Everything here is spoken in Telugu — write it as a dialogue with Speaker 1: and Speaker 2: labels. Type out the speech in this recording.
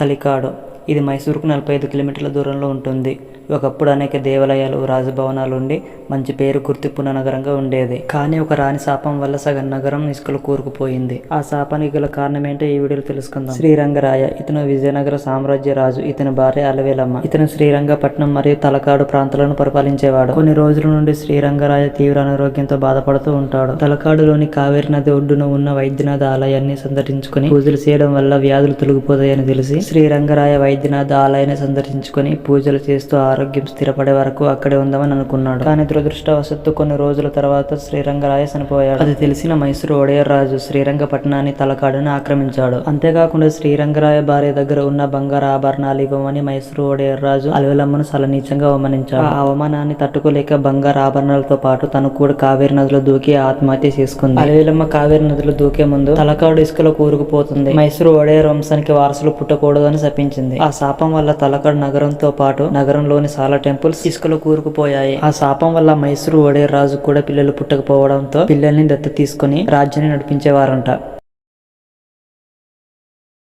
Speaker 1: తలికాడు. ఇది మైసూరుకు 45 కిలోమీటర్ల దూరంలో ఉంటుంది. ఒకప్పుడు అనేక దేవాలయాలు, రాజభవనాలు ఉండి మంచి పేరు గుర్తింపున్న నగరంగా ఉండేది. కానీ ఒక రాణి శాపం వల్ల సగం నగరం ఇసుకలో కూరుకుపోయింది. ఆ శాపానికి గల కారణం ఏంటో ఈ వీడియోలో తెలుసుకుందాం. శ్రీరంగరాయ ఇతను విజయనగర సామ్రాజ్య రాజు. ఇతని భార్య అలవేలమ్మ. ఇతను శ్రీరంగపట్నం మరియు తలకాడు ప్రాంతాలను పరిపాలించేవాడు. కొన్ని రోజుల నుండి శ్రీరంగరాయ తీవ్ర అనారోగ్యంతో బాధపడుతూ ఉంటాడు. తలకాడులోని కావేరి నది ఒడ్డున ఉన్న వైద్యనాథ ఆలయాన్ని సందర్శించుకుని పూజలు చేయడం వల్ల వ్యాధులు తొలగిపోతాయని తెలిసి శ్రీరంగరాయ వైద్యనాథ ఆలయాన్ని సందర్శించుకుని పూజలు చేస్తూ ఆరోగ్యం స్థిరపడే వరకు అక్కడే ఉందామని అనుకున్నాడు. కానీ దురదృష్టవశాత్తు కొన్ని రోజుల తర్వాత శ్రీరంగరాయ చనిపోయాడు. అది తెలిసిన మైసూరు ఒడేయర్ రాజు శ్రీరంగపట్నాన్ని తలకాడుని ఆక్రమించాడు. అంతేకాకుండా శ్రీరంగరాయ భార్య దగ్గర ఉన్న బంగారు ఆభరణాలు ఇవ్వమని మైసూరు ఒడేయర్ రాజు అలవేలమ్మను చాలా నీచంగా అవమానించాడు. ఆ అవమానాన్ని తట్టుకోలేక బంగారు ఆభరణాలతో పాటు తను కూడా కావేరి నదిలో దూకి ఆత్మహత్య చేసుకుంది. అలవేలమ్మ కావేరి నదిలో దూకే ముందు తలకాడు ఇసుకలో కూరుకుపోతుంది. మైసూరు ఒడేయర్ వంశానికి వారసులు పుట్టకూడదు అని శపించింది. ఆ శాపం వల్ల తలకాడు నగరంతో పాటు నగరంలోని చాలా టెంపుల్స్ ఇసుకలో కూరుకుపోయాయి. ఆ శాపం వల్ల మైసూరు ఒడేయర్ రాజు కూడా పిల్లలు పుట్టకపోవడంతో పిల్లల్ని దత్తత తీసుకుని రాజ్యాన్ని నడిపించేవారంట.